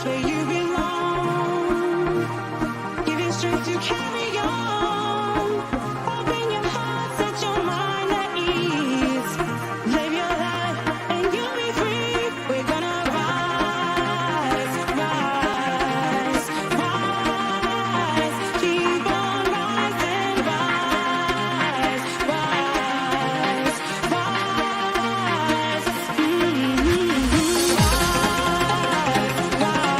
where you belong. Give you strength to carry on. Open your heart, set your mind at ease. Live your life and you'll be free. We're gonna rise, rise, rise. Keep on rising, rise, rise, rise. Keep on rising,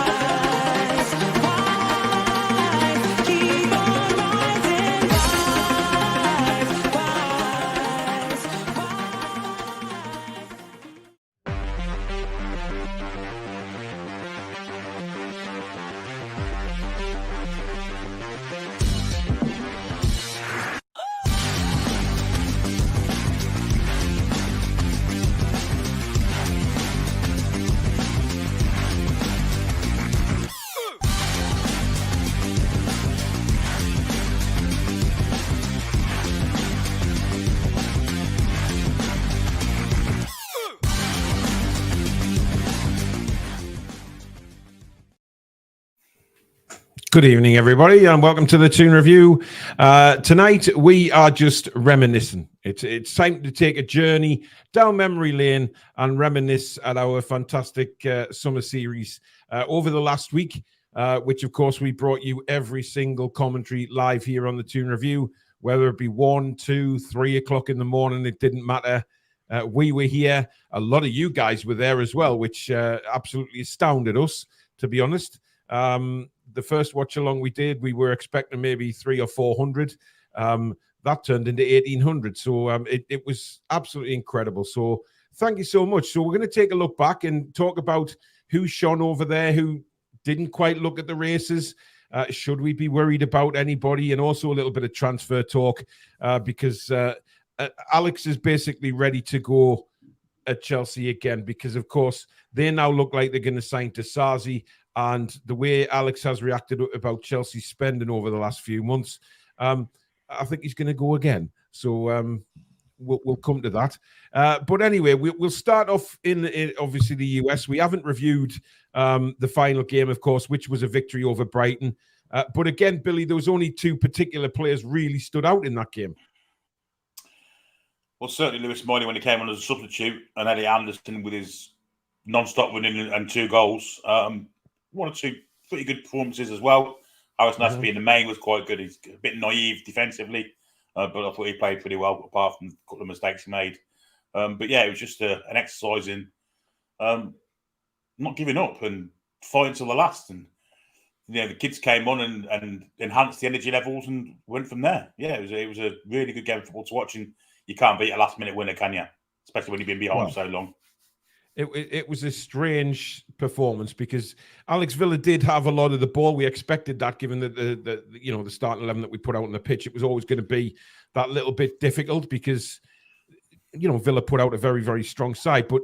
Good evening, everybody, and welcome to the Toon Review. Tonight, we are just reminiscing. It's time to take a journey down memory lane and reminisce at our fantastic summer series over the last week, which, of course, we brought you every single commentary live here on the Toon Review, whether it be 1, 2, 3 o'clock in the morning, it didn't matter. We were here. A lot of you guys were there as well, which absolutely astounded us, to be honest. The first watch along we did, we were expecting maybe 300 or 400. That turned into 1,800. So it was absolutely incredible. So thank you so much. So we're going to take a look back and talk about who shone over there, who didn't quite look at the races. Should we be worried about anybody? And also a little bit of transfer talk because Alex is basically ready to go at Chelsea again because, of course, they now look like they're going to sign to Swansea. And the way Alex has reacted about Chelsea spending over the last few months, I think he's going to go again. So we'll come to that. But anyway, we'll start off in obviously the US. We haven't reviewed the final game, of course, which was a victory over Brighton. But again, Billy, there was only two particular players really stood out in that game. Well, certainly Lewis Miley when he came on as a substitute, and Eddie Anderson with his non-stop winning and 2 goals. One or two pretty good performances as well. Harrison Ashby in the main was quite good. He's a bit naive defensively, but I thought he played pretty well, apart from a couple of mistakes he made. But yeah, it was just an exercise in not giving up and fighting till the last. And the kids came on and enhanced the energy levels and went from there. Yeah, it was a really good game of football to watch. And you can't beat a last-minute winner, can you? Especially when you've been behind so long. It was a strange performance because Alex Villa did have a lot of the ball. We expected that, given the starting 11 that we put out on the pitch. It was always going to be that little bit difficult because Villa put out a very, very strong side. But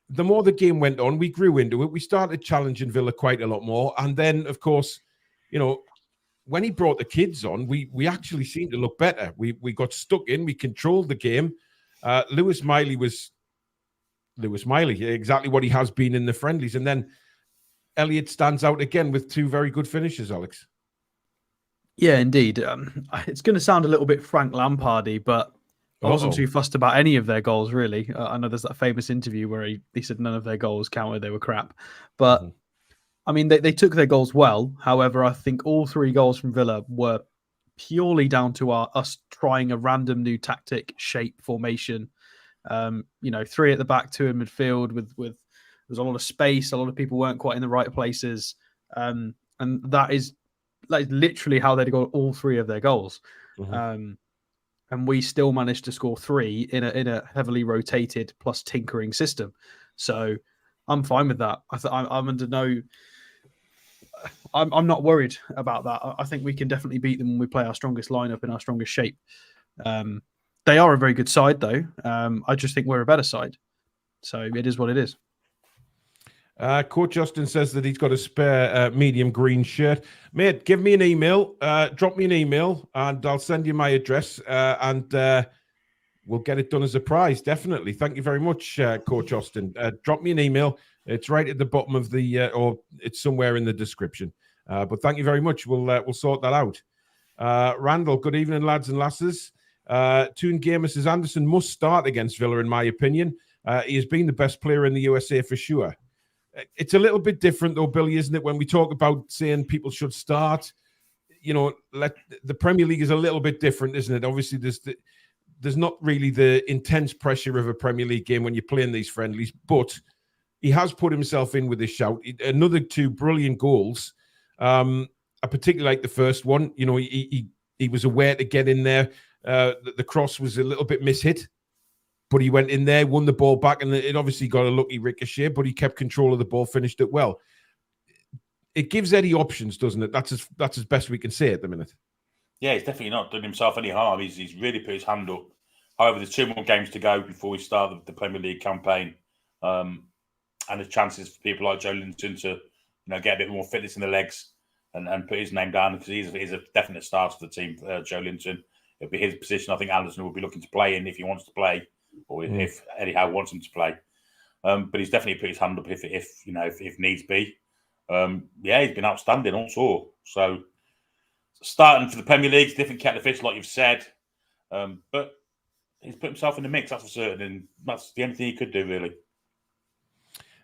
the more the game went on, we grew into it. We started challenging Villa quite a lot more, and then, of course, when he brought the kids on, we actually seemed to look better. We got stuck in. We controlled the game. Lewis Miley was Lewis Miley, exactly what he has been in the friendlies. And then Elliott stands out again with 2 very good finishes, Alex. Yeah, indeed. It's going to sound a little bit Frank Lampardy, but I wasn't too fussed about any of their goals, really. I know there's that famous interview where he said none of their goals counted, they were crap. But, I mean, they took their goals well. However, I think all 3 goals from Villa were purely down to us trying a random new tactic, shape, formation. 3 at the back, 2 in midfield with there's a lot of space. A lot of people weren't quite in the right places. And that is literally how they got all 3 of their goals. And we still managed to score 3 in a heavily rotated plus tinkering system. So I'm fine with that. I'm under no... I'm not worried about that. I think we can definitely beat them when we play our strongest lineup in our strongest shape. They are a very good side, though. I just think we're a better side. So it is what it is. Coach Justin says that he's got a spare medium green shirt. Mate, give me an email. Drop me an email, and I'll send you my address. And we'll get it done as a prize. Definitely. Thank you very much, Coach Austin. Drop me an email. It's right at the bottom of the, or it's somewhere in the description. But thank you very much. We'll sort that out. Randall, good evening, lads and lasses. Toon Gamer says Anderson must start against Villa, in my opinion. He has been the best player in the USA for sure. It's a little bit different, though, Billy, isn't it? When we talk about saying people should start, the Premier League is a little bit different, isn't it? Obviously, there's not really the intense pressure of a Premier League game when you're playing these friendlies, but he has put himself in with his shout. Another 2 brilliant goals. I particularly like the first one. He was aware to get in there. The cross was a little bit mishit, but he went in there, won the ball back, and it obviously got a lucky ricochet, but he kept control of the ball, finished it well. It gives Eddie options, doesn't it? That's as best we can say at the minute. Yeah, he's definitely not done himself any harm. He's really put his hand up. However, there's 2 more games to go before we start the Premier League campaign. And there's chances for people like Joe Linton to get a bit more fitness in the legs and put his name down, because he's a definite starter for the team, Joe Linton. It'll be his position. I think Anderson will be looking to play in if he wants to play, or if Eddie Howe wants him to play. But he's definitely put his hand up if needs be. He's been outstanding all tour. So starting for the Premier League, different kettle of fish, like you've said. But he's put himself in the mix, that's for certain, and that's the only thing he could do, really.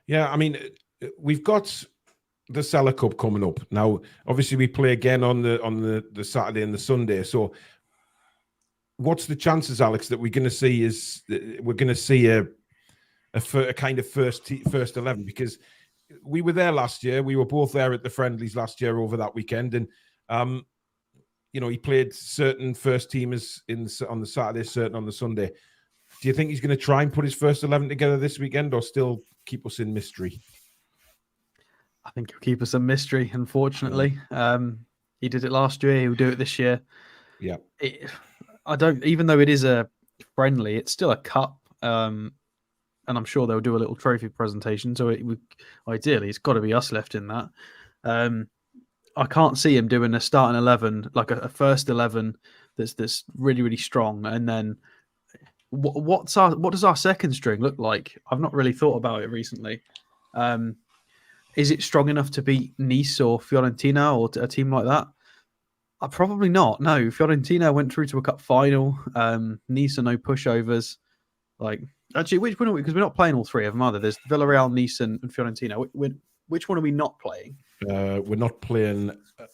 Yeah, I mean, we've got the Salah Cup coming up now. Obviously, we play again on the Saturday and the Sunday. So, what's the chances, Alex, that we're going to see a kind of first 11? Because we were there last year. We were both there at the friendlies last year over that weekend, and he played certain first teamers on the Saturday, certain on the Sunday. Do you think he's going to try and put his first 11 together this weekend, or still keep us in mystery? I think he'll keep us in mystery, unfortunately. He did it last year. He'll do it this year. Yeah. Even though it is a friendly, it's still a cup. And I'm sure they'll do a little trophy presentation. So ideally, it's got to be us left in that. I can't see him doing a starting 11, like a first 11 that's really, really strong. And then what does our second string look like? I've not really thought about it recently. Is it strong enough to beat Nice or Fiorentina or a team like that? Probably not. No, Fiorentina went through to a cup final. Nice are no pushovers. Actually, which one are we? Because we're not playing all 3 of them, either. There's Villarreal, Nice, and Fiorentina. Which one are we not playing? We're not playing. I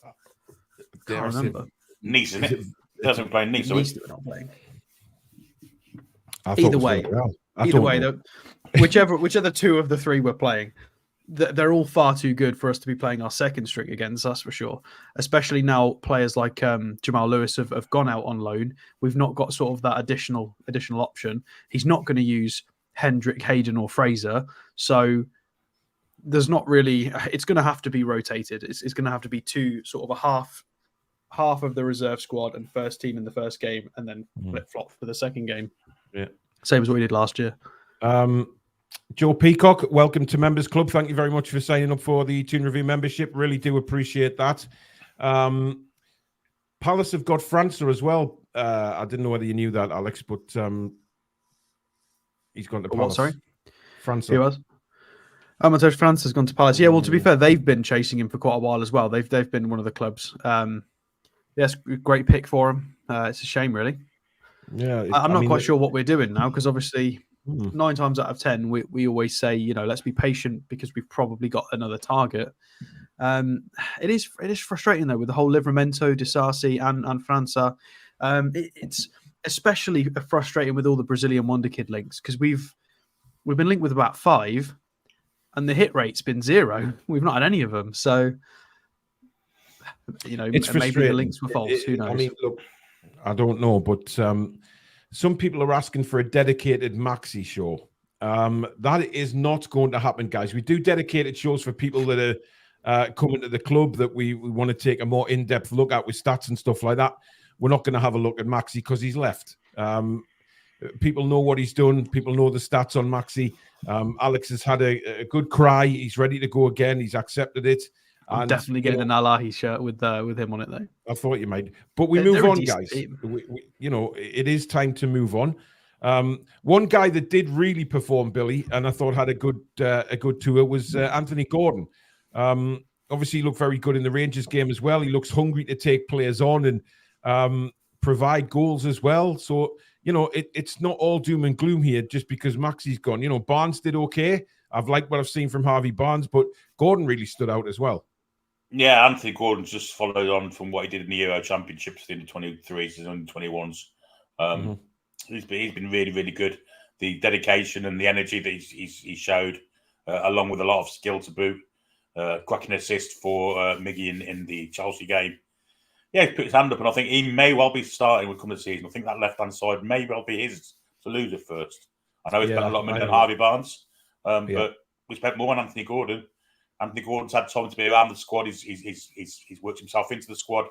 can't remember. Nice, isn't it? Doesn't play Nice. Nice that we're not playing. Either way, whichever 2 of the 3 we're playing, they're all far too good for us to be playing our second string against us, for sure. Especially now, players like Jamal Lewis have gone out on loan. We've not got sort of that additional option. He's not going to use Hendrick, Hayden, or Fraser. So there's not really. It's going to have to be rotated. It's going to have to be 2, sort of a half of the reserve squad and first team in the first game, and then flip flop for the second game. Yeah, same as what we did last year. Joe Peacock, welcome to Members Club. Thank you very much for signing up for the Toon Review membership. Really do appreciate that. Palace have got França as well. I didn't know whether you knew that, Alex, but he's gone to Palace. What, sorry? França. He was? Mateus França has gone to Palace. Yeah, well, to be fair, they've been chasing him for quite a while as well. They've been one of the clubs. Yes, great pick for him. It's a shame, really. Yeah, I'm not quite sure what we're doing now, because obviously 9 times out of 10, we always say, let's be patient because we've probably got another target. It is frustrating, though, with the whole Livramento, Disasi, and França. It's especially frustrating with all the Brazilian Wonder Kid links, because we've been linked with about 5, and the hit rate's been 0. We've not had any of them. So, it's maybe the links were false. Who knows? I mean, look, I don't know, but some people are asking for a dedicated Maxi show. That is not going to happen, guys. We do dedicated shows for people that are coming to the club that we want to take a more in-depth look at with stats and stuff like that. We're not going to have a look at Maxi because he's left. People know what he's done. People know the stats on Maxi. Alex has had a good cry. He's ready to go again. He's accepted it. I'm definitely getting an Alahi shirt with him on it, though. I thought you might. But we move on, guys. It is time to move on. One guy that did really perform, Billy, and I thought had a good tour was Anthony Gordon. Obviously, he looked very good in the Rangers game as well. He looks hungry to take players on and provide goals as well. So, it's not all doom and gloom here just because Maxi's gone. Barnes did okay. I've liked what I've seen from Harvey Barnes, but Gordon really stood out as well. Yeah, Anthony Gordon's just followed on from what he did in the Euro Championships in the 23s and 21s. He's been really, really good. The dedication and the energy that he showed, along with a lot of skill to boot. Cracking assist for Miggy in the Chelsea game. Yeah, he's put his hand up, and I think he may well be starting with come the season. I think that left-hand side may well be his to lose at first. I know he spent a lot of money on Harvey Barnes, but we spent more on Anthony Gordon. Anthony Gordon's had time to be around the squad. He's worked himself into the squad.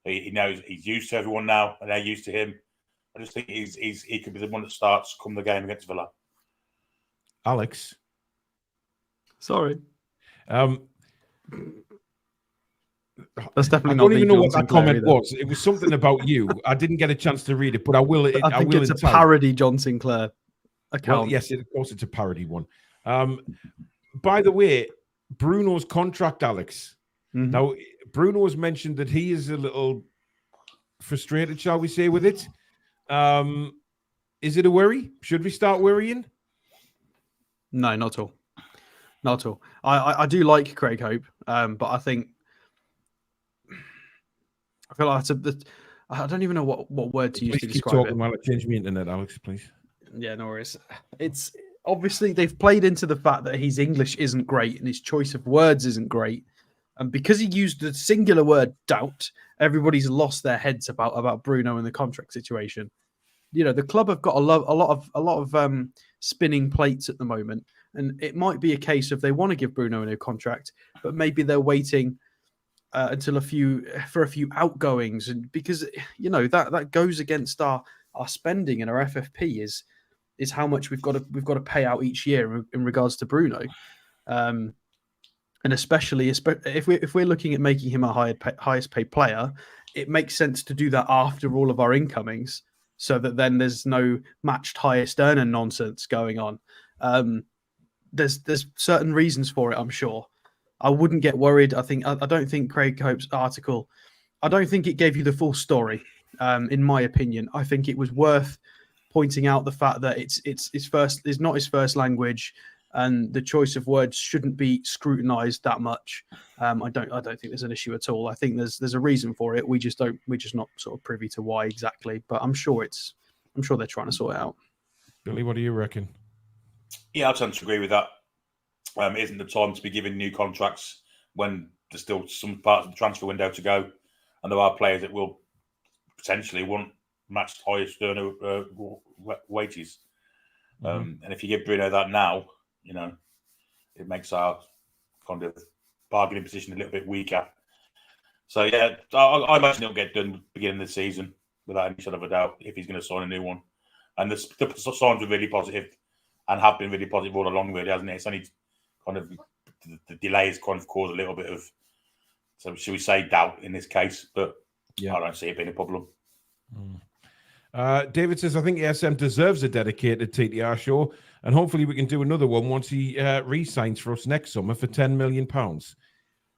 He knows he's used to everyone now, and they're used to him. I just think he could be the one that starts come the game against Villa. Alex, sorry. That's definitely. I don't even know what that comment was. It was something about you. I didn't get a chance to read it, but I will. I think it's a parody John Sinclair account. Well, yes, of course, it's a parody one. By the way, Bruno's contract, Alex. Mm-hmm. Now, Bruno has mentioned that he is a little frustrated, shall we say, with it. Is it a worry? Should we start worrying? No, not at all. Not at all. I do like Craig Hope, but I think I feel like I don't even know what word to use to describe keep talking it. while I change my internet, Alex, please. Yeah, no worries. It's obviously they've played into the fact that his English isn't great and his choice of words isn't great, and because he used the singular word doubt, everybody's lost their heads about Bruno and the contract situation. The club have got a lot of spinning plates at the moment. And it might be a case of they want to give Bruno a new contract, but maybe they're waiting until a few outgoings, and because that goes against our spending and our FFP is how much we've got to pay out each year in regards to Bruno, and especially if we're looking at making him a highest paid player, it makes sense to do that after all of our incomings, so that then there's no matched highest earner nonsense going on. There's certain reasons for it, I'm sure. I wouldn't get worried. I don't think Craig Hope's article, I don't think it gave you the full story. In my opinion, I think it was worth pointing out the fact that it's not his first language, and the choice of words shouldn't be scrutinized that much. I don't think there's an issue at all. I think there's a reason for it. We're just not sort of privy to why exactly, but I'm sure they're trying to sort it out. Billy, what do you reckon? Yeah, I tend to agree with that. It isn't the time to be giving new contracts when there's still some parts of the transfer window to go, and there are players that will potentially want matched highest earner wages. And if you give Bruno that now, it makes our kind of bargaining position a little bit weaker. So yeah, I imagine it'll get done beginning of the season without any sort of a doubt if he's going to sign a new one. And the signs are really positive and have been really positive all along, really, hasn't it? It's only kind of the delays kind of caused a little bit of, so should we say, doubt in this case, but yeah. I don't see it being a problem. David says, I think ASM deserves a dedicated TTR show, and hopefully we can do another one once he re-signs for us next summer for £10 million.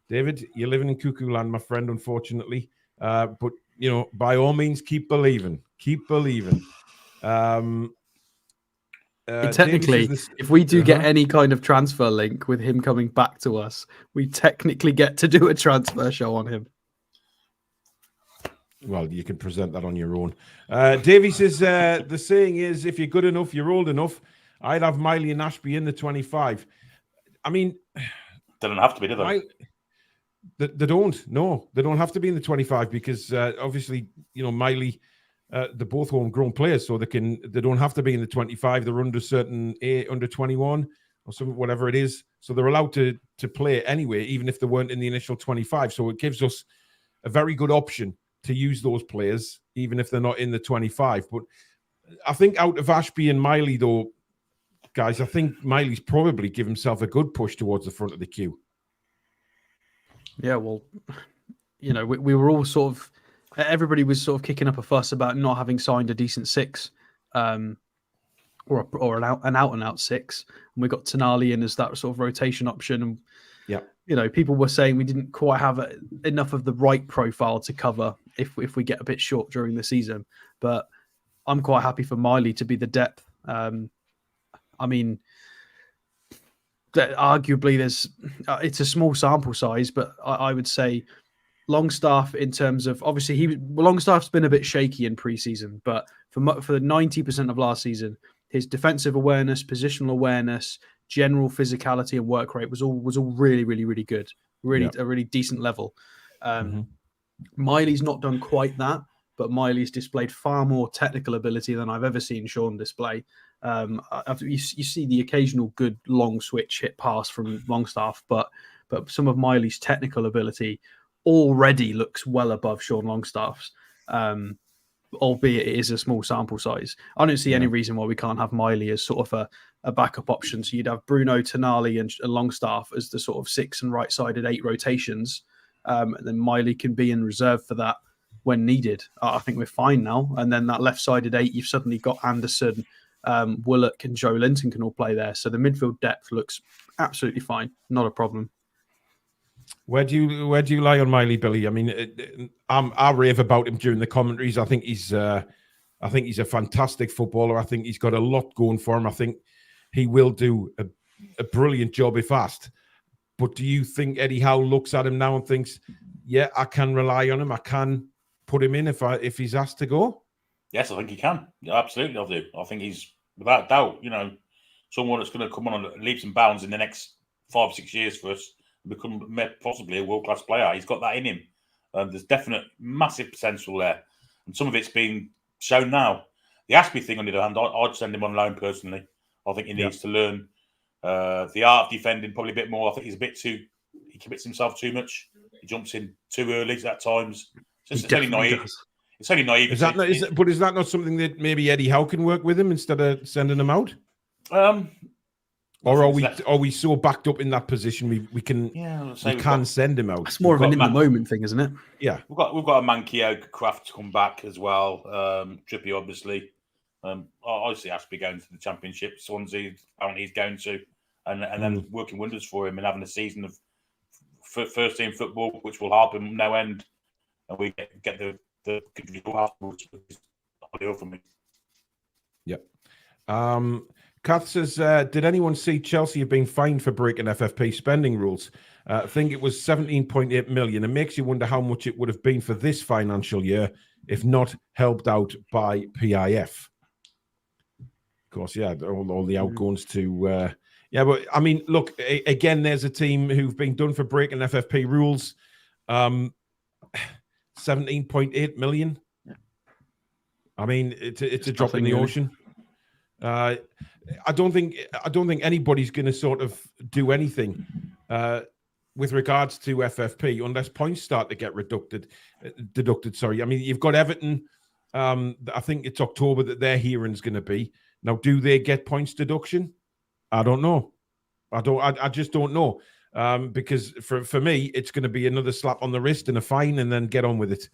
David, you're living in cuckoo land, my friend, unfortunately. But, by all means, keep believing. Keep believing. Technically, if we do get any kind of transfer link with him coming back to us, we technically get to do a transfer show on him. Well, you can present that on your own. Davey says, the saying is, if you're good enough, you're old enough. I'd have Miley and Ashby in the 25. I mean... They don't have to be, do they? They don't. No, they don't have to be in the 25 because obviously, Miley... they're both homegrown players, so they don't have to be in the 25. They're under 21 or something, whatever it is. So they're allowed to play anyway, even if they weren't in the initial 25. So it gives us a very good option to use those players, even if they're not in the 25. But I think out of Ashby and Miley, though, guys, I think Miley's probably give himself a good push towards the front of the queue. Yeah, well, we were all sort of... Everybody was sort of kicking up a fuss about not having signed a decent six or an out and out 6, and we got Tonali in as that sort of rotation option. And Yeah. People were saying we didn't quite have enough of the right profile to cover if we get a bit short during the season. But I'm quite happy for Miley to be the depth. I mean, arguably it's a small sample size, but I would say Longstaff, in terms of, obviously Longstaff's been a bit shaky in pre-season, but for 90% of last season, his defensive awareness, positional awareness, general physicality and work rate was all really, really, really good. A really decent level. Miley's not done quite that, but Miley's displayed far more technical ability than I've ever seen Sean display. You see the occasional good long switch hit pass from Longstaff, but some of Miley's technical ability already looks well above Sean Longstaff's, albeit it is a small sample size. I don't see any reason why we can't have Miley as sort of a backup option. So you'd have Bruno, Tonali and Longstaff as the sort of 6 and right-sided 8 rotations, and then Miley can be in reserve for that when needed. I think we're fine now. And then that left-sided 8, you've suddenly got Anderson, Willock and Joe Linton can all play there. So the midfield depth looks absolutely fine. Not a problem. Where do you lie on Miley, Billy? I mean, I rave about him during the commentaries. I think he's a fantastic footballer. I think he's got a lot going for him. I think he will do a brilliant job if asked. But do you think Eddie Howe looks at him now and thinks, yeah, I can rely on him. I can put him in if he's asked to go? Yes, I think he can. Yeah, absolutely, I do. I think he's, without doubt, someone that's going to come on leaps and bounds in the next 5 or 6 years for us and become possibly a world-class player. He's got that in him. There's definite massive potential there. And some of it's been shown now. The Ashby thing, on the other hand, I'd send him on loan personally. I think he needs to learn the art of defending probably a bit more. I think he commits himself too much. He jumps in too early at times. It's only naive. It's only naive. But is that not something that maybe Eddie Howe can work with him instead of sending him out? Or are we so backed up in that position we can send him out? It's more of an in the moment thing, isn't it? Yeah, we've got a Mankio Kraft to come back as well. Trippy, obviously. I see Ashby going to the Championship. Swansea, apparently he's going to, and then working wonders for him and having a season of first team football, which will help him no end, and we get the good result afterwards, which is ideal for me. Yep. Kath says, did anyone see Chelsea have been fined for breaking FFP spending rules? I think it was 17.8 million. It makes you wonder how much it would have been for this financial year if not helped out by PIF. Of course, yeah, all the outgoings to... but I mean, look, again, there's a team who've been done for breaking FFP rules. 17.8 million. Yeah. I mean, it's a drop in the ocean. I don't think anybody's going to sort of do anything with regards to FFP unless points start to get deducted. Sorry, I mean you've got Everton. I think it's October that their hearing's going to be. Now, do they get points deduction? I don't know. I just don't know. Because for me, it's going to be another slap on the wrist and a fine, and then get on with it.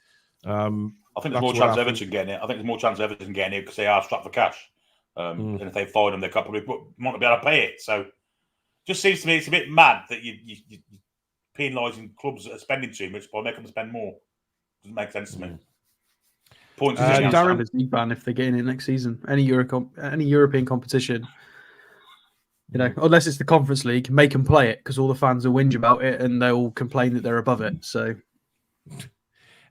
I think there's more chance of Everton getting it. I think there's more chance of Everton getting it because they are strapped for cash. And if they fine them, they could probably not be able to pay it. So, just seems to me it's a bit mad that you're penalising clubs that are spending too much by making them spend more. Doesn't make sense to me. Points Darren, ban if they're getting it next season. Any European competition. Unless it's the Conference League, make them play it because all the fans will whinge about it and they'll complain that they're above it. So,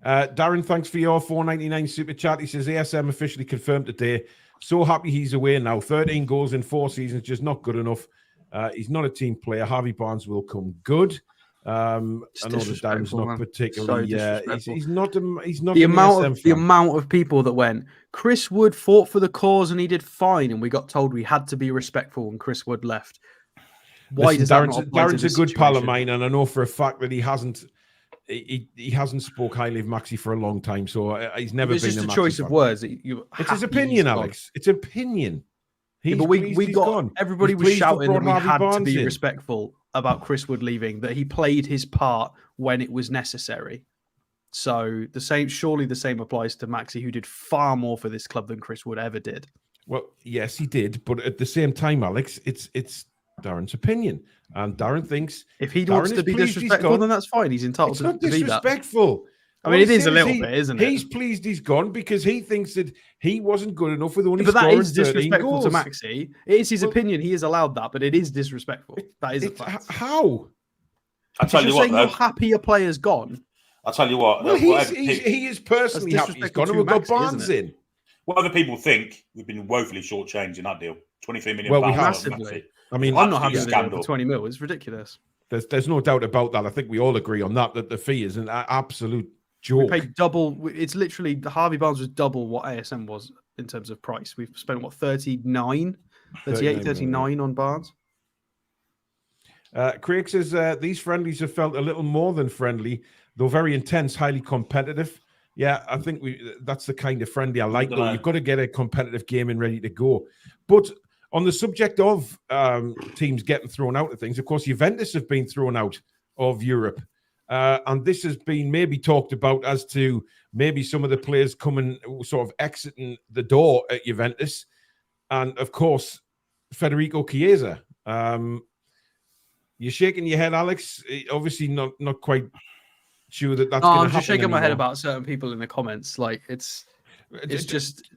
Darren, thanks for your $4.99 super chat. He says ASM officially confirmed today. So happy he's away now. 13 goals in 4 seasons, just not good enough. He's not a team player. Harvey Barnes will come good. I know that Darren's not particularly. He's not. The amount of people that went. Chris Wood fought for the cause and he did fine, and we got told we had to be respectful, and Chris Wood left. Why does Darren's a good pal of mine, and I know for a fact that he hasn't. He hasn't spoke highly of Maxi for a long time, so he's never been. It's just a choice of words. It's his opinion, Alex. It's opinion. But we got everybody was shouting that we had to be respectful about Chris Wood leaving, that he played his part when it was necessary. So surely the same applies to Maxi, who did far more for this club than Chris Wood ever did. Well, yes, he did, but at the same time, Alex, it's Darren's opinion, and Darren thinks If he Darren wants is to be pleased he's disrespectful, gone. then that's fine. He's entitled It's to, not to be that. disrespectful. I mean, All it is he's a saying little is bit, isn't it? He's pleased he's gone because he thinks that he wasn't good enough with only But that scoring is 13 disrespectful to goals. Maxi. It is his Well, opinion. He is allowed that, but it is disrespectful. That is a It's fact. how? I tell You're you what, saying you're though. happy a player's gone. I tell you what. Well, whatever he is personally That's happy he's disrespectful gone, and to we've got Maxi, Barnes isn't it? in. whatever people think, we've been woefully shortchanged in that deal. 23 million Well, we pounds. have. Massively. I mean, I'm not happy absolute with the deal scandal. for 20 mil. It's ridiculous. there's no doubt about that. I think we all agree on that the fee is an absolute We joke. paid double. It's literally Harvey Barnes was double what ASM was in terms of price. We've spent what 38, 39 on Barnes. Craig says these friendlies have felt a little more than friendly, though very intense, highly competitive. Yeah, I think that's the kind of friendly I like. Though you've got to get a competitive game in ready to go. But on the subject of teams getting thrown out of things, of course, Juventus have been thrown out of Europe. And this has been maybe talked about as to maybe some of the players coming, sort of exiting the door at Juventus. And of course, Federico Chiesa. You're shaking your head, Alex. Obviously, not quite sure that's going to happen. I'm just shaking my head anymore. about certain people in the comments. Like it's Alex, just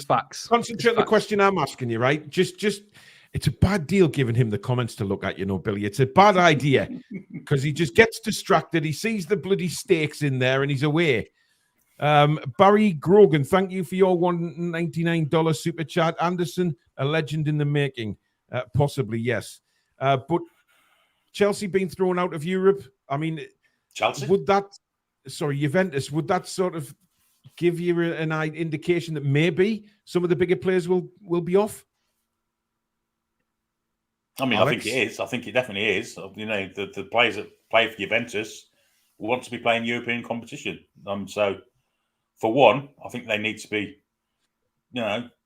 facts. Concentrate on the question I'm asking you, right? Just it's a bad deal giving him the comments to look at, Billy. It's a bad idea because he just gets distracted. He sees the bloody stakes in there and he's away. Barry Grogan, thank you for your $199 super chat. Anderson, a legend in the making. Possibly, yes. But Chelsea being thrown out of Europe, I mean, Chelsea? Juventus, would that sort of give you an indication that maybe some of the bigger players will be off? I mean, Alex? I think it is. I think it definitely is. The players that play for Juventus want to be playing European competition. So, for one, I think they need to be,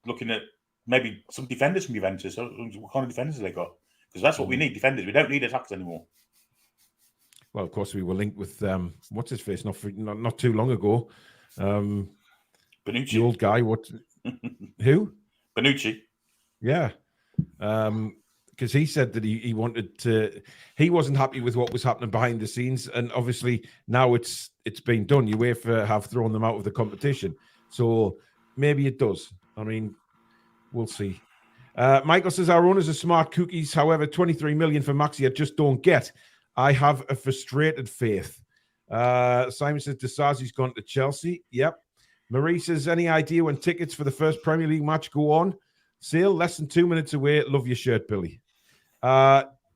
looking at maybe some defenders from Juventus. What kind of defenders have they got? Because that's what we need, defenders. We don't need attackers anymore. Well, of course, we were linked with what's his face not too long ago. Bonucci. The old guy. What? Who? Bonucci. Yeah. Because he said that he wanted to. He wasn't happy with what was happening behind the scenes, and obviously now it's been done. UEFA have thrown them out of the competition, so maybe it does. I mean, we'll see. Michael says our owners are smart cookies. However, 23 million for Maxi, I just don't get. I have a frustrated faith. Simon says Desazi's gone to Chelsea. Yep. Marie says, any idea when tickets for the first Premier League match go on sale? Less than 2 minutes away. Love your shirt, Billy.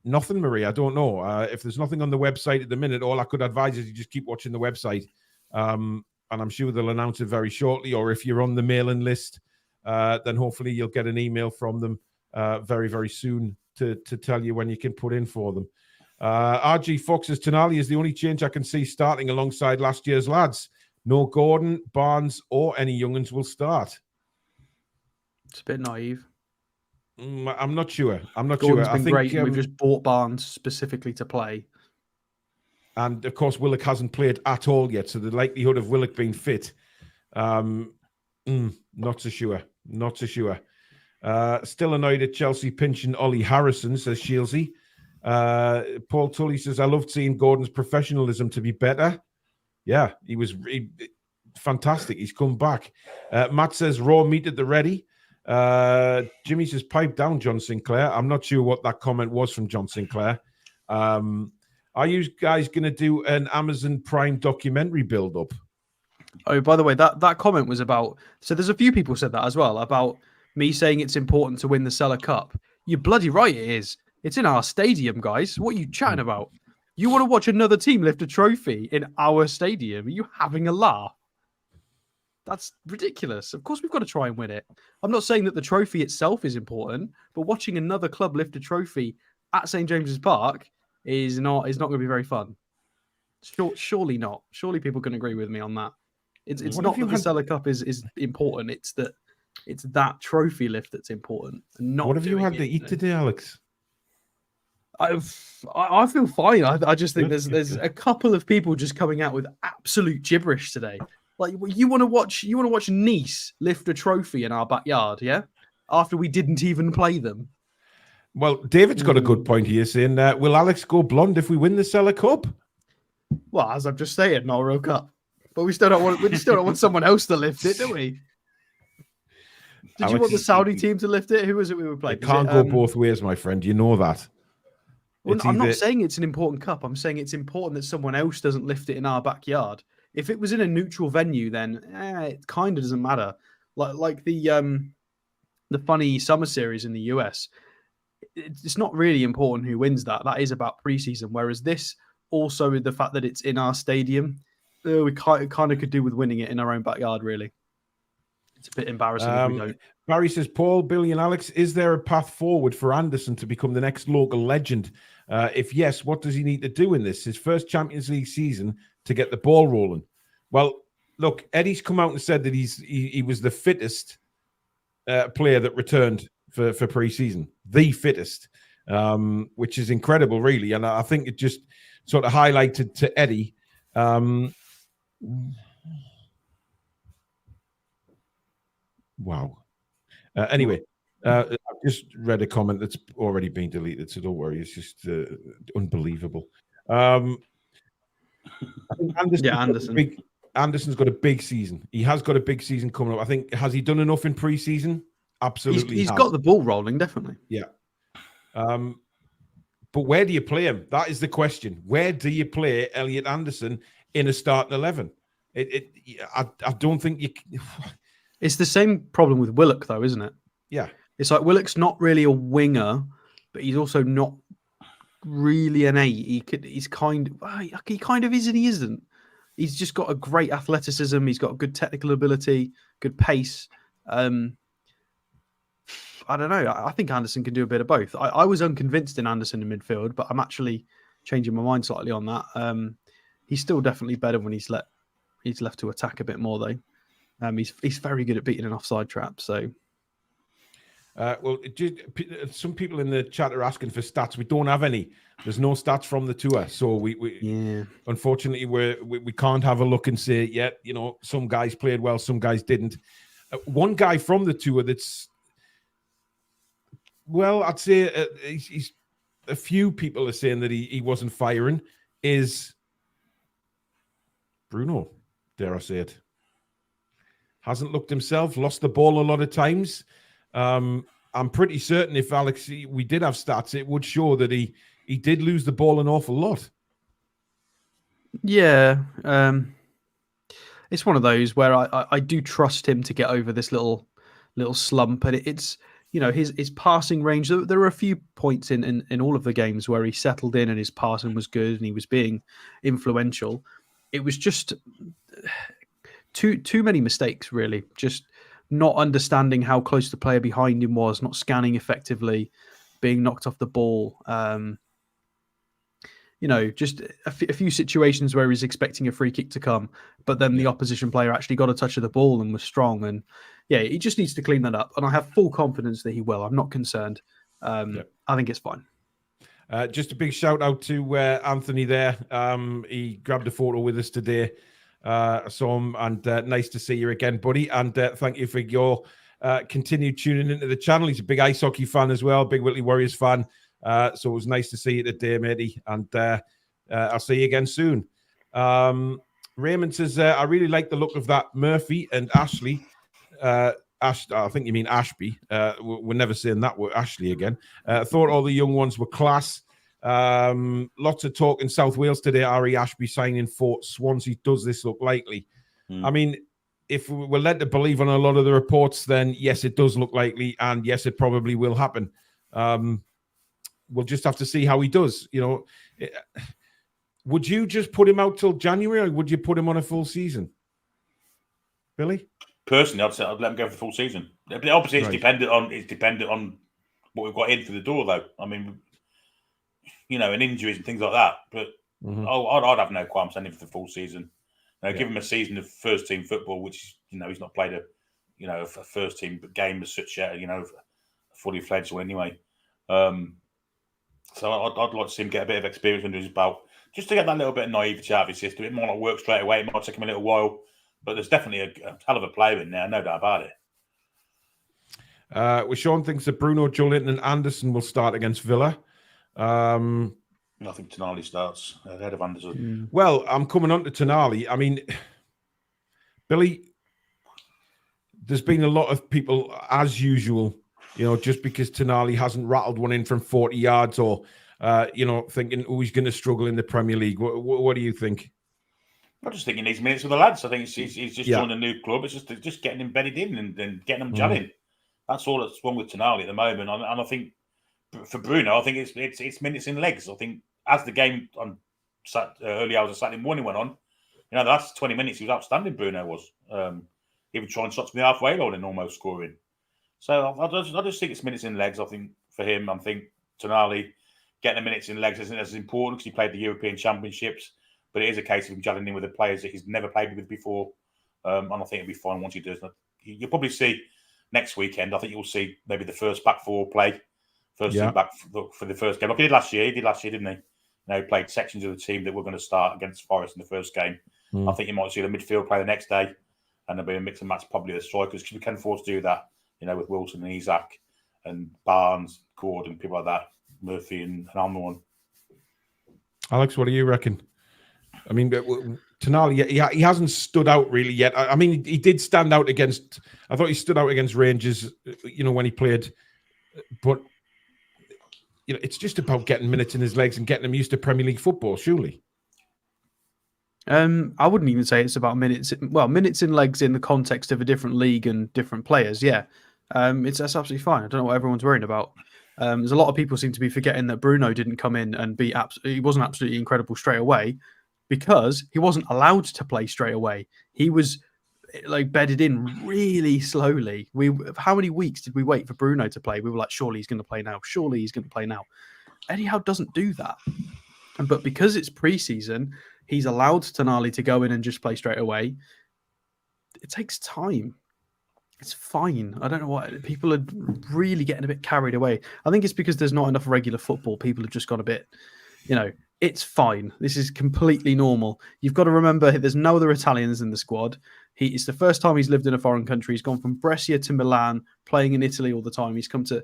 Nothing, Marie. I don't know. If there's nothing on the website at the minute, all I could advise is you just keep watching the website. And I'm sure they'll announce it very shortly. Or if you're on the mailing list, then hopefully you'll get an email from them very, very soon to tell you when you can put in for them. RG Fox says Tonali is the only change I can see starting alongside last year's lads. No Gordon, Barnes, or any young'uns will start. It's a bit naive. I'm not sure. Gordon's I been think great. We've just bought Barnes specifically to play. And of course, Willock hasn't played at all yet, so the likelihood of Willock being fit, not so sure. Not so sure. Still annoyed at Chelsea pinching Ollie Harrison, says Shieldsy. Paul Tully says, I loved seeing Gordon's professionalism to be better. Yeah, he was fantastic. He's come back. Matt says, raw meat at the ready. Jimmy says, pipe down, John Sinclair. I'm not sure what that comment was from John Sinclair. Are you guys going to do an Amazon Prime documentary build-up? Oh, by the way, that comment was about... So there's a few people said that as well, about me saying it's important to win the Cellar Cup. You're bloody right it is. It's in our stadium, guys. What are you chatting about? You want to watch another team lift a trophy in our stadium? Are you having a laugh? That's ridiculous. Of course we've got to try and win it. I'm not saying that the trophy itself is important, but watching another club lift a trophy at St. James's Park is not going to be very fun. Surely not. Surely people can agree with me on that. It's not that the Cellar Cup is important. It's that trophy lift that's important. Not what have you had to eat today, Alex? I feel fine. I just think there's a couple of people just coming out with absolute gibberish today. Like you want to watch Nice lift a trophy in our backyard, yeah? after we didn't even play them. Well, David's got a good point here, saying, will Alex go blonde if we win the Cellar Cup? Well, as I've just said, not a World Cup. But we still don't want someone else to lift it, do we? Did you want the Saudi team to lift it? Who was it we were playing? It can't go both ways, my friend. You know that. Well, I'm not saying it's an important cup. I'm saying it's important that someone else doesn't lift it in our backyard. If it was in a neutral venue, then it kind of doesn't matter. Like the funny summer series in the US, it's not really important who wins that. That is about preseason. Whereas this, also the fact that it's in our stadium, we kind of could do with winning it in our own backyard, really. It's a bit embarrassing if we don't. Barry says, Paul, Billy and Alex, is there a path forward for Anderson to become the next local legend? If yes, what does he need to do in this? His first Champions League season to get the ball rolling. Well, look, Eddie's come out and said that he was the fittest player that returned for pre-season. The fittest, which is incredible, really. And I think it just sort of highlighted to Eddie. Wow. Anyway, I've just read a comment that's already been deleted, so don't worry. It's just unbelievable. I think Anderson's got a big season. He has got a big season coming up. I think, has he done enough in pre-season? Absolutely. He's got the ball rolling, definitely. Yeah. But where do you play him? That is the question. Where do you play Elliot Anderson in a starting 11? I don't think you can... It's the same problem with Willock, though, isn't it? Yeah. It's like Willock's not really a winger, but he's also not really an 8. He kind of is and he isn't. He's just got a great athleticism. He's got good technical ability, good pace. I don't know. I think Anderson can do a bit of both. I was unconvinced in Anderson in midfield, but I'm actually changing my mind slightly on that. He's still definitely better when he's left to attack a bit more, though. He's very good at beating an offside trap. So, well, some people in the chat are asking for stats. We don't have any. There's no stats from the tour, so we unfortunately we can't have a look and say yet. You know, some guys played well, some guys didn't. One guy from the tour that's, well, I'd say he's a few people are saying that he wasn't firing. Is Bruno? Dare I say it? Hasn't looked himself, lost the ball a lot of times. I'm pretty certain if Alex, we did have stats, it would show that he did lose the ball an awful lot. Yeah. It's one of those where I do trust him to get over this little slump. And it's, you know, his passing range. There were a few points in all of the games where he settled in and his passing was good and he was being influential. It was just... Too many mistakes, really. Just not understanding how close the player behind him was, not scanning effectively, being knocked off the ball. You know, just a few situations where he's expecting a free kick to come, but then the opposition player actually got a touch of the ball and was strong. And yeah, he just needs to clean that up. And I have full confidence that he will. I'm not concerned. I think it's fine. Just a big shout out to Anthony there. He grabbed a photo with us today. I saw him, and nice to see you again, buddy. And thank you for your continued tuning into the channel. He's a big ice hockey fan as well, big Whitley Warriors fan. So it was nice to see you today, matey. And I'll see you again soon. Raymond says, I really like the look of that Murphy and Ashley. I think you mean Ashby. We're never saying that word, Ashley, again. Thought all the young ones were class. Lots of talk in South Wales today. Ari Ashby signing for Swansea. Does this look likely? I mean, if we're led to believe on a lot of the reports, then yes, it does look likely, and yes, it probably will happen. We'll just have to see how he does. You know, would you just put him out till January, or would you put him on a full season, Billy? Personally, I'd let him go for the full season. But obviously, it's dependent on what we've got in for the door, though. I mean, you know, and injuries and things like that. But I'd have no qualms sending him for the full season. Give him a season of first team football, which, you know, he's not played a first team game as such yet. You know, fully fledged one anyway. So I'd like to see him get a bit of experience under his belt, just to get that little bit of naivety out of his system. It might not work straight away. It might take him a little while, but there's definitely a hell of a player in there, no doubt about it. Sean thinks that Bruno, Joelinton and Anderson will start against Villa. I think Tonali starts ahead of Anderson. Well, I'm coming on to Tonali. I mean, Billy, there's been a lot of people, as usual, just because Tonali hasn't rattled one in from 40 yards or, thinking, he's going to struggle in the Premier League. What do you think? I just think he needs minutes with the lads. I think he's just joined a new club. It's just getting embedded in and getting them gelling. That's all that's wrong with Tonali at the moment. And I think for Bruno, I think it's minutes in legs. I think as the game on early hours of Saturday morning went on, the last 20 minutes he was outstanding. Bruno was even trying shots from the halfway line and almost scoring. So I just think it's minutes in legs. I think for him, I think Tonali getting the minutes in legs isn't as important because he played the European Championships. But it is a case of him gelling in with the players that he's never played with before. And I think it'll be fine once he does. You'll probably see next weekend. I think you'll see maybe the first back four play. Team back for the first game. Like he did last year. He did last year, didn't he? He played sections of the team that were going to start against Forest in the first game. I think you might see the midfield play the next day. And there'll be a mix and match probably the strikers because we can afford to do that, with Wilson and Isaac and Barnes, Gordon, people like that, Murphy and Almiron. Alex, what do you reckon? I mean, Tonali, he hasn't stood out really yet. I mean, he did stand out against. I thought he stood out against Rangers, when he played. But it's just about getting minutes in his legs and getting him used to Premier League football, surely. I wouldn't even say it's about minutes. Well, minutes in legs in the context of a different league and different players. Yeah, that's absolutely fine. I don't know what everyone's worrying about. There's a lot of people seem to be forgetting that Bruno didn't come in and he wasn't absolutely incredible straight away. Because he wasn't allowed to play straight away. He was bedded in really slowly. How many weeks did we wait for Bruno to play? We were like, surely he's going to play now. Surely he's going to play now. Eddie Howe doesn't do that. But because it's pre-season, he's allowed Tonali to go in and just play straight away. It takes time. It's fine. I don't know what people are really getting a bit carried away. I think it's because there's not enough regular football. People have just gone a bit, it's fine. This is completely normal. You've got to remember there's no other Italians in the squad. It's the first time he's lived in a foreign country. He's gone from Brescia to Milan, playing in Italy all the time. He's come to,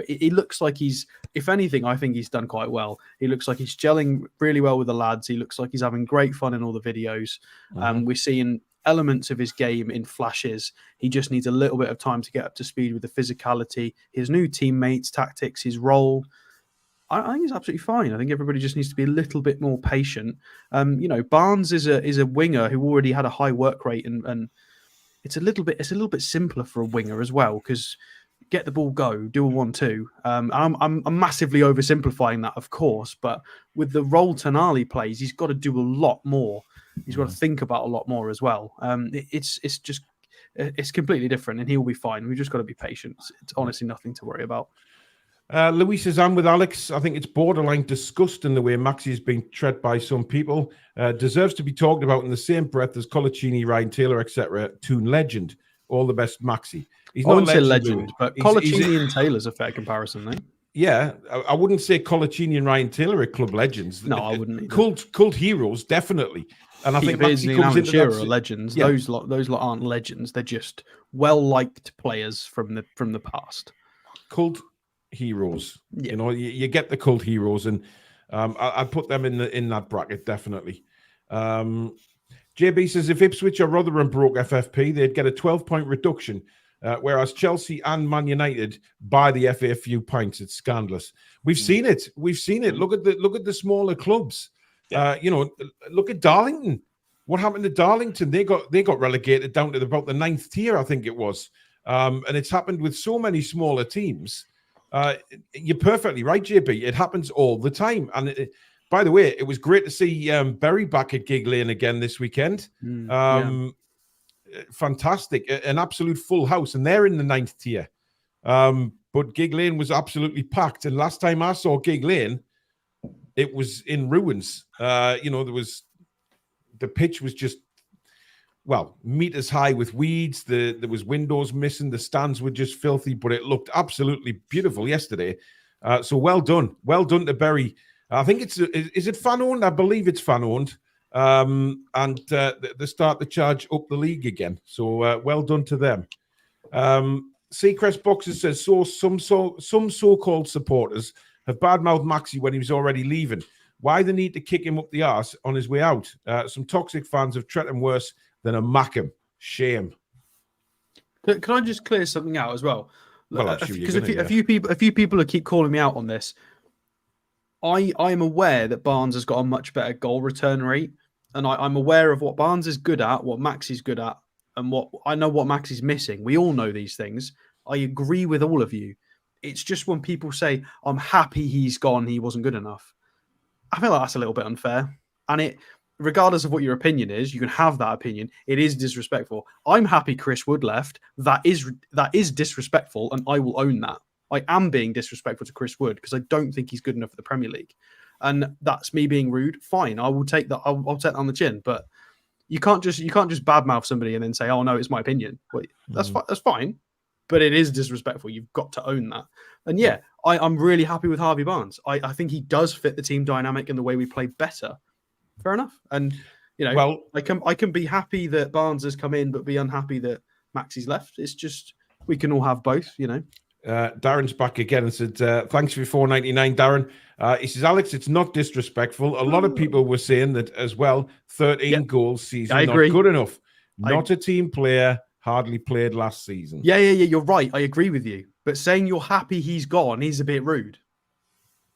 he looks like if anything, I think he's done quite well. He looks like he's gelling really well with the lads. He looks like he's having great fun in all the videos. We're seeing elements of his game in flashes. He just needs a little bit of time to get up to speed with the physicality, his new teammates, tactics, his role. I think it's absolutely fine. I think everybody just needs to be a little bit more patient. Barnes is a winger who already had a high work rate, and it's a little bit simpler for a winger as well because get the ball, go, do a 1-2. I'm massively oversimplifying that, of course, but with the role Tonali plays, he's got to do a lot more. He's got to think about a lot more as well. It's completely different, and he'll be fine. We've just got to be patient. It's honestly nothing to worry about. Louis says, I'm with Alex. I think it's borderline disgusting the way Maxi is being treated by some people. Deserves to be talked about in the same breath as Colaccini, Ryan Taylor, etc. Toon legend. All the best, Maxi. He's I wouldn't say legend, legend, but Colaccini and Taylor's a fair comparison, though. Yeah, I wouldn't say Colaccini and Ryan Taylor are club legends. No, I wouldn't either. Cult heroes, definitely. And I think Maxi comes into that. Are legends. Yeah. Those lot aren't legends. They're just well-liked players from the past. Cult heroes. Yeah. You get the cult heroes, and I'd put them in that bracket definitely. JB says if Ipswich or Rotherham broke FFP, they'd get a 12-point reduction, whereas Chelsea and Man United buy the FA a few points. It's scandalous. We've seen it. Look at the smaller clubs. Yeah. Look at Darlington. What happened to Darlington? They got relegated down to about the 9th tier, I think it was. And it's happened with so many smaller teams. You're perfectly right, JB. It happens all the time. And by the way, it was great to see Bury back at Gig Lane again this weekend. Fantastic. An absolute full house. And they're in the 9th tier. But Gig Lane was absolutely packed. And last time I saw Gig Lane, it was in ruins. The pitch was just, meters high with weeds. There was windows missing. The stands were just filthy, but it looked absolutely beautiful yesterday. So well done. Well done to Bury. I think is it fan-owned? I believe it's fan-owned. And they start to charge up the league again. So well done to them. Seacrest Boxer says, some so-called supporters have badmouthed Maxi when he was already leaving. Why the need to kick him up the arse on his way out? Some toxic fans have treated him worse than a Mackham. Shame. Can I just clear something out as well? Well, Because a few people keep calling me out on this. I'm aware that Barnes has got a much better goal return rate, and I'm aware of what Barnes is good at, what Maxi's good at, and what Maxi's missing. We all know these things. I agree with all of you. It's just when people say, "I'm happy he's gone, he wasn't good enough," I feel like that's a little bit unfair. And it, regardless of what your opinion is, you can have that opinion. It is disrespectful. I'm happy Chris Wood left. That is disrespectful, and I will own that. I am being disrespectful to Chris Wood because I don't think he's good enough for the Premier League, and that's me being rude. Fine, I will take that. I'll take that on the chin. But you can't just badmouth somebody and then say, "Oh no, it's my opinion." Wait, that's fine, but it is disrespectful. You've got to own that. And yeah, I'm really happy with Harvey Barnes. I think he does fit the team dynamic and the way we play better. Fair enough. And well, I can be happy that Barnes has come in, but be unhappy that Maxi's left. It's just we can all have both. Darren's back again and said, thanks for your $4.99, Darren. He says, Alex, it's not disrespectful. A lot of people were saying that as well. 13 goals season, I agree. Not good enough. Not a team player, hardly played last season. Yeah, you're right. I agree with you. But saying you're happy he's gone is a bit rude.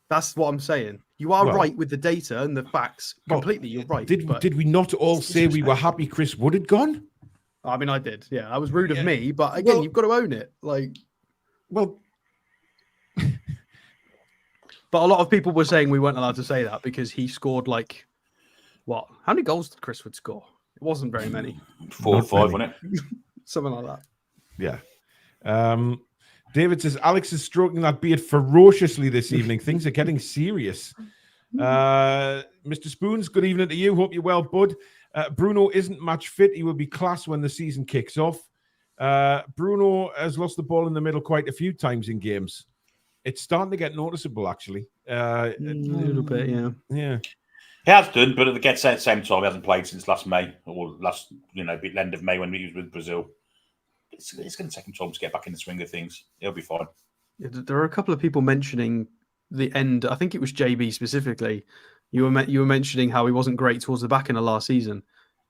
That's what I'm saying. You are right with the data and the facts. Completely, you're right. Did we not all say we were happy Chris Wood had gone? I mean, I did. Yeah, that was rude of me. But again, you've got to own it. But a lot of people were saying we weren't allowed to say that because he scored what? How many goals did Chris Wood score? It wasn't very many. 4 or 5, wasn't it? Something like that. Yeah. David says, Alex is stroking that beard ferociously this evening. Things are getting serious. Mr. Spoons, good evening to you. Hope you're well, bud. Bruno isn't match fit. He will be class when the season kicks off. Bruno has lost the ball in the middle quite a few times in games. It's starting to get noticeable, actually. A little bit, yeah. Yeah. He has done, but at the same time, he hasn't played since last May or end of May when he was with Brazil. It's going to take him time to get back in the swing of things. He'll be fine. There are a couple of people mentioning the end. I think it was JB specifically. You were mentioning how he wasn't great towards the back end of last season.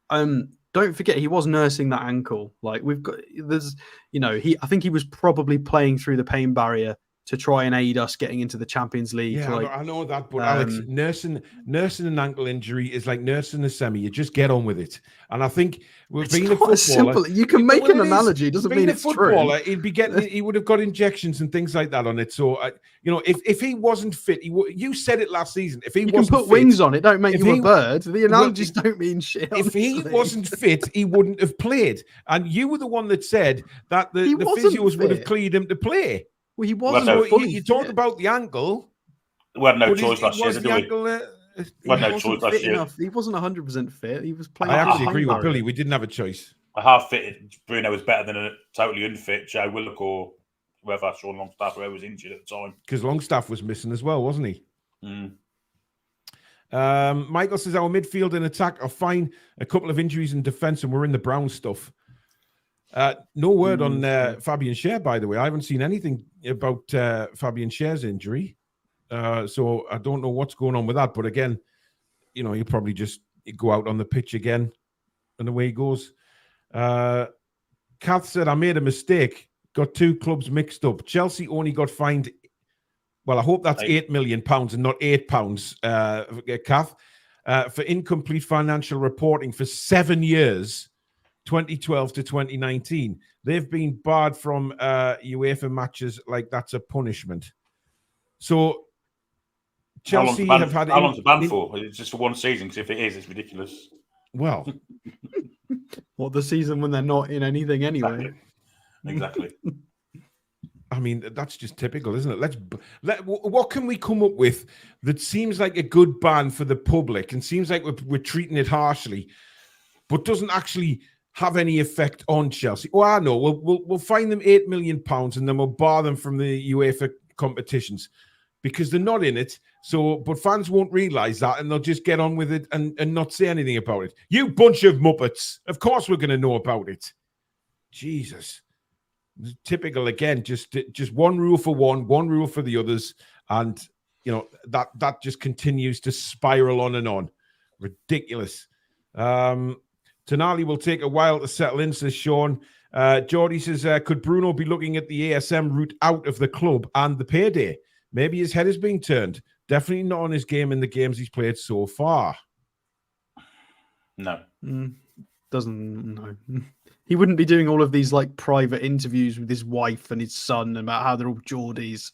Don't forget he was nursing that ankle. I think he was probably playing through the pain barrier to try and aid us getting into the Champions League. Yeah, I know that, but Alex, nursing an ankle injury is like nursing a semi. You just get on with it. And I think being a footballer, simple. You can make an analogy. It doesn't mean it's true. He would have got injections and things like that on it. So if he wasn't fit, you said it last season. If he you can put wings on it, don't make you a bird. The analogies don't mean shit. If he wasn't fit, he wouldn't have played. And you were the one that said that the physios would have cleared him to play. Well, he wasn't. You talk about the ankle. We had no choice last year, did we? He wasn't 100% fit. He was playing. I actually agree with Billy. We didn't have a choice. A half-fitted Bruno was better than a totally unfit Joe Willock or whoever, Sean Longstaff, whoever was injured at the time. Because Longstaff was missing as well, wasn't he? Mm. Michael says our midfield and attack are fine. A couple of injuries in defence, and we're in the brown stuff. No word on Fabian Schär, by the way. I haven't seen anything about Fabian Schär's injury. So I don't know what's going on with that. But again, he'll probably just go out on the pitch again and away he goes. Kath said, I made a mistake. Got two clubs mixed up. Chelsea only got fined. Well, I hope that's £8 million and not £8, Kath, for incomplete financial reporting for 7 years. 2012 to 2019. They've been barred from UEFA matches like that's a punishment. So Chelsea have had... How long's the ban for? It's just for one season, because if it is, it's ridiculous. Well... the season when they're not in anything anyway. Exactly. I mean, that's just typical, isn't it? What can we come up with that seems like a good ban for the public and seems like we're treating it harshly, but doesn't actually have any effect on Chelsea? Oh, I know. We'll fine them £8 million and then we'll bar them from the UEFA competitions because they're not in it. So, but fans won't realise that and they'll just get on with it and not say anything about it. You bunch of muppets. Of course we're going to know about it. Jesus. typical again. Just one rule for one rule for the others, and that just continues to spiral on and on. Ridiculous. Tonali will take a while to settle in, says Sean. Geordie says, could Bruno be looking at the ASM route out of the club and the payday? Maybe his head is being turned. Definitely not on his game in the games he's played so far. No. No. He wouldn't be doing all of these like private interviews with his wife and his son about how they're all Geordies.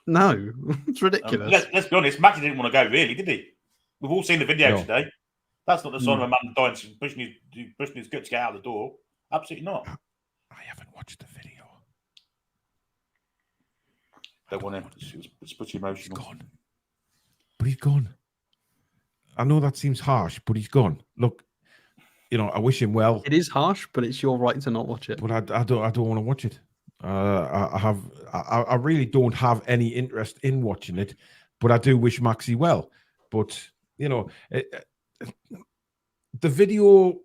No, it's ridiculous. Let's be honest, Maxi didn't want to go, really, did he? We've all seen the video today. That's not the sign of a man dying, pushing his gut to get out the door. Absolutely not. I haven't watched the video. Don't want him. It's pretty emotional. He's gone. But he's gone. I know that seems harsh, but he's gone. Look, I wish him well. It is harsh, but it's your right to not watch it. But I don't want to watch it. I really don't have any interest in watching it, but I do wish Maxi well. But the video,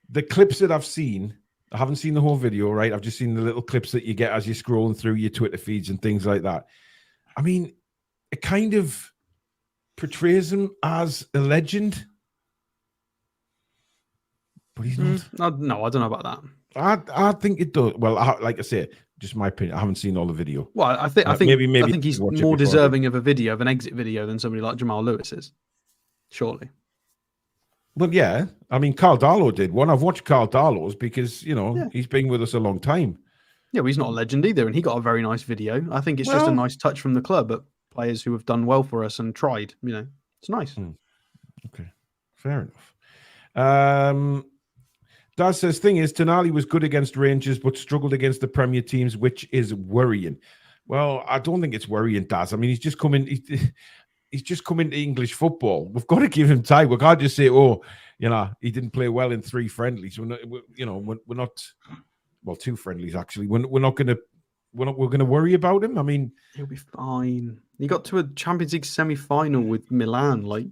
the clips that I've seen, I haven't seen the whole video, right? I've just seen the little clips that you get as you're scrolling through your Twitter feeds and things like that. I mean, it kind of portrays him as a legend, but he's not. No, I don't know about that. I think it does. Well, like I said, just my opinion. I haven't seen all the video. Well, I think maybe I think he's more deserving of an exit video than somebody like Jamal Lewis is. Surely. Well, yeah. I mean, Carl Darlow did one. I've watched Carl Darlow's because he's been with us a long time. Yeah, well, he's not a legend either, and he got a very nice video. I think it's just a nice touch from the club at players who have done well for us and tried. It's nice. Okay, fair enough. Daz says, thing is, Tonali was good against Rangers, but struggled against the Premier teams, which is worrying. Well, I don't think it's worrying, Daz. I mean, he's just coming to English football. We've got to give him time. We can't just say, he didn't play well in 3 friendlies. We're not, well, 2 friendlies actually. We're going to worry about him. I mean, he'll be fine. He got to a Champions League semi-final with Milan. Like,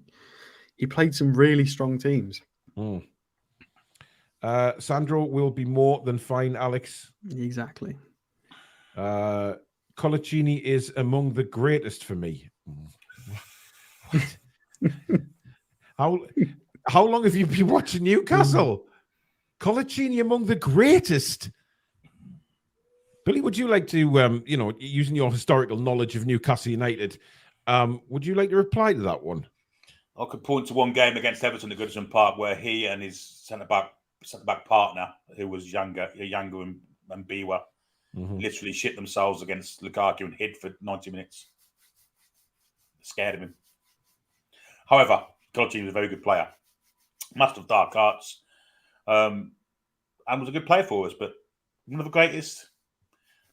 he played some really strong teams. Sandro will be more than fine, Alex. Exactly. Colaccini is among the greatest for me. How long have you been watching Newcastle? Colaccini among the greatest. Billy, would you like to, using your historical knowledge of Newcastle United, would you like to reply to that one? I could point to one game against Everton at Goodison Park where he and his centre-back partner, who was younger and Biwa, literally shit themselves against Lukaku and hid for 90 minutes. Scared of him. However, Colaccini was a very good player. Master of dark arts. And was a good player for us, but one of the greatest.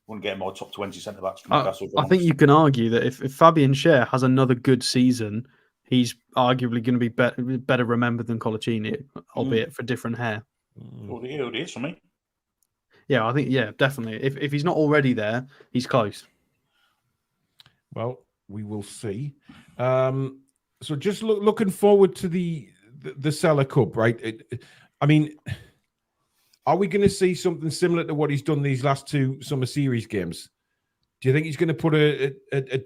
Wouldn't get him my top 20 centre-backs from Newcastle. I think you can argue that if Fabian Schär has another good season, he's arguably going to be better remembered than Colaccini, albeit for different hair. Well, it is for me. Yeah, I think, definitely. If he's not already there, he's close. Well, we will see. So just looking forward to the Cellar Cup, right? I mean, are we going to see something similar to what he's done these last 2 summer series games? Do you think he's going to put a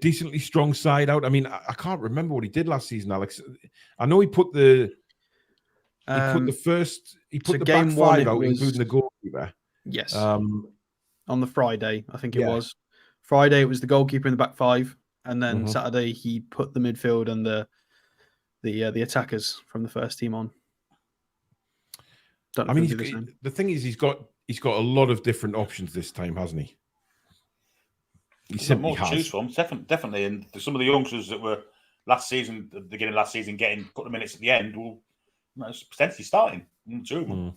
decently strong side out? I mean, I can't remember what he did last season, Alex. I know he put the back 5 out, including the goalkeeper. Yes. On the Friday, I think it was. Friday, it was the goalkeeper in the back 5, and then Saturday he put the midfield and the attackers from the first team on. I mean, the thing is, he's got a lot of different options this time, hasn't he? He simply more to choose from, definitely. And some of the youngsters that were the beginning of last season, getting a couple of minutes at the end, will potentially starting. 2 of them.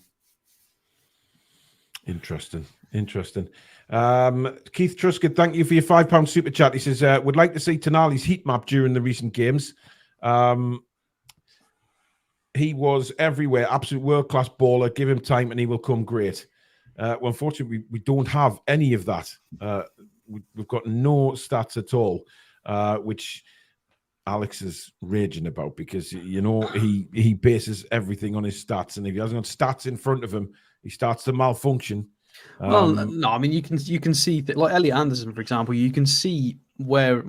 Interesting. Keith Truscott, thank you for your £5 super chat. He says, would like to see Tonali's heat map during the recent games. He was everywhere, absolute world-class baller. Give him time and he will come great. Well, unfortunately, we don't have any of that. We've got no stats at all, which Alex is raging about because, he bases everything on his stats. And if he hasn't got stats in front of him, he starts to malfunction. Well, no, I mean you can see that, like Elliot Anderson, for example, you can see where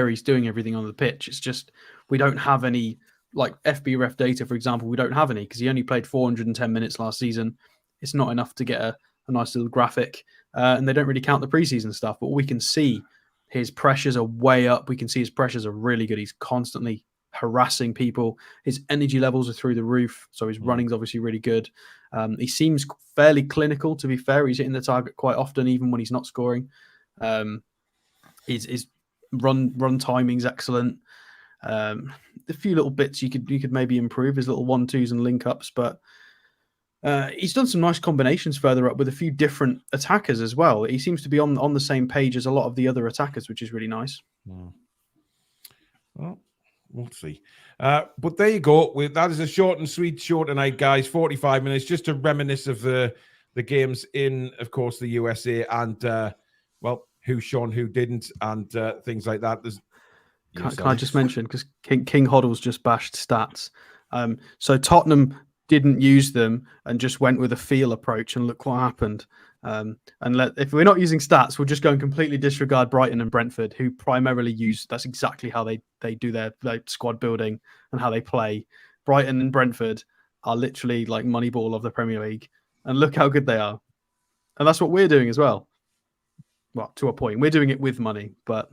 he's doing everything on the pitch. It's just we don't have any, like FB ref data, for example. We don't have any because he only played 410 minutes last season. It's not enough to get a nice little graphic, and they don't really count the preseason stuff. But we can see his pressures are way up. We can see his pressures are really good. He's constantly harassing people. His energy levels are through the roof. So his running's obviously really good. He seems fairly clinical, to be fair. He's hitting the target quite often, even when he's not scoring. His run timing's excellent. A few little bits you could maybe improve, his little 1-2s and link ups, but he's done some nice combinations further up with a few different attackers as well. He seems to be on the same page as a lot of the other attackers, which is really nice. Well, we'll see. But there you go. That is a short and sweet show tonight, guys. 45 minutes, just to reminisce of the games in, of course, the USA and, well, who shone, who didn't, and things like that. Can I just mention, because King Hoddle's just bashed stats. So Tottenham didn't use them and just went with a feel approach, and look what happened. If we're not using stats, we'll just go and completely disregard Brighton and Brentford, who primarily use. That's exactly how they do their squad building and how they play. Brighton and Brentford are literally like Moneyball of the Premier League, and look how good they are. And that's what we're doing as well. Well, to a point, we're doing it with money, but.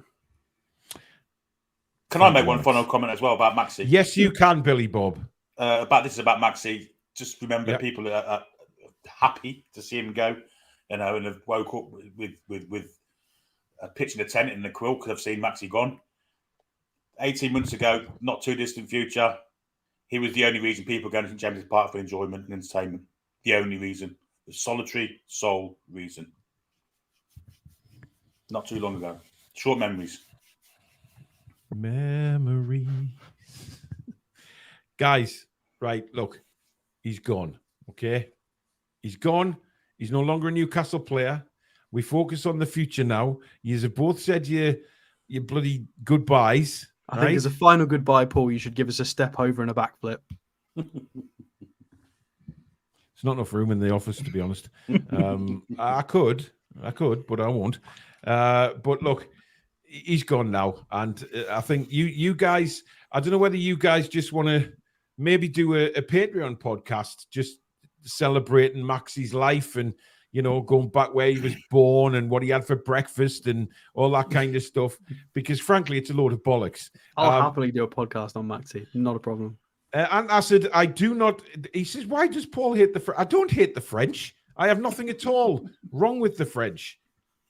Can I make one final comment as well about Maxi? Yes, you can, Billy Bob. About Maxi. Just remember, people are happy to see him go, and have woke up with a pitch in the tent in the quilt because I've seen Maxi gone. 18 months ago, not too distant future, he was the only reason people go to St James's Park for enjoyment and entertainment. The only reason, the solitary sole reason. Not too long ago. Short memories. Memories. Guys, right, look, he's gone, okay? He's gone. He's no longer a Newcastle player. We focus on the future now. You have both said your bloody goodbyes. I think as a final goodbye, Paul, you should give us a step over and a backflip. There's not enough room in the office, to be honest. I could, but I won't. But look, he's gone now, and I think you guys. I don't know whether you guys just want to maybe do a Patreon podcast, just celebrating Maxi's life and going back where he was born and what he had for breakfast and all that kind of stuff. Because frankly, it's a load of bollocks. I'll happily do a podcast on Maxi, not a problem. And I said, I do not. He says, why does Paul hate the French? I don't hate the French. I have nothing at all wrong with the French,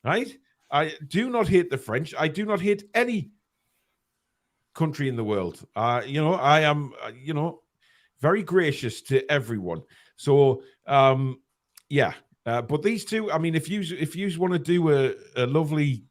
right? I do not hate the French. I do not hate any country in the world. I am, very gracious to everyone. So, but these two, I mean, if you want to do a lovely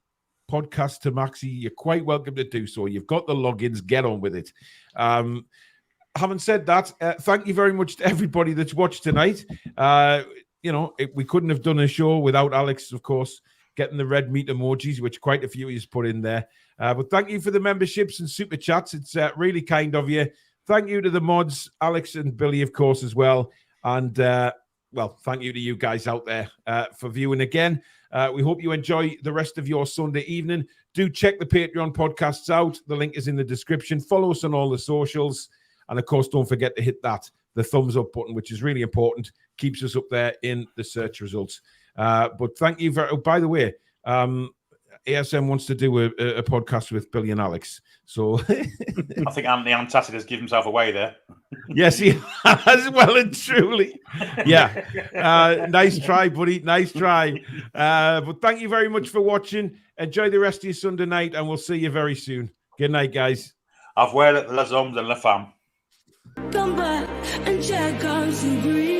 podcast to Maxi, you're quite welcome to do so. You've got the logins. Get on with it. Having said that, thank you very much to everybody that's watched tonight. We couldn't have done a show without Alex, of course, getting the red meat emojis, which quite a few of you put in there. But thank you for the memberships and super chats. It's really kind of you. Thank you to the mods, Alex and Billy, of course, as well. And, thank you to you guys out there for viewing again. We hope you enjoy the rest of your Sunday evening. Do check the Patreon podcasts out. The link is in the description. Follow us on all the socials. And, of course, don't forget to hit the thumbs up button, which is really important. Keeps us up there in the search results. But thank you by the way, ASM wants to do a podcast with Billy and Alex. So I think Anthony Antacid has given himself away there. Yes, he has, well and truly. Yeah. Nice try, buddy. Nice try. But thank you very much for watching. Enjoy the rest of your Sunday night, and we'll see you very soon. Good night, guys. Au revoir, les hommes de la femme. Come back and check out some green.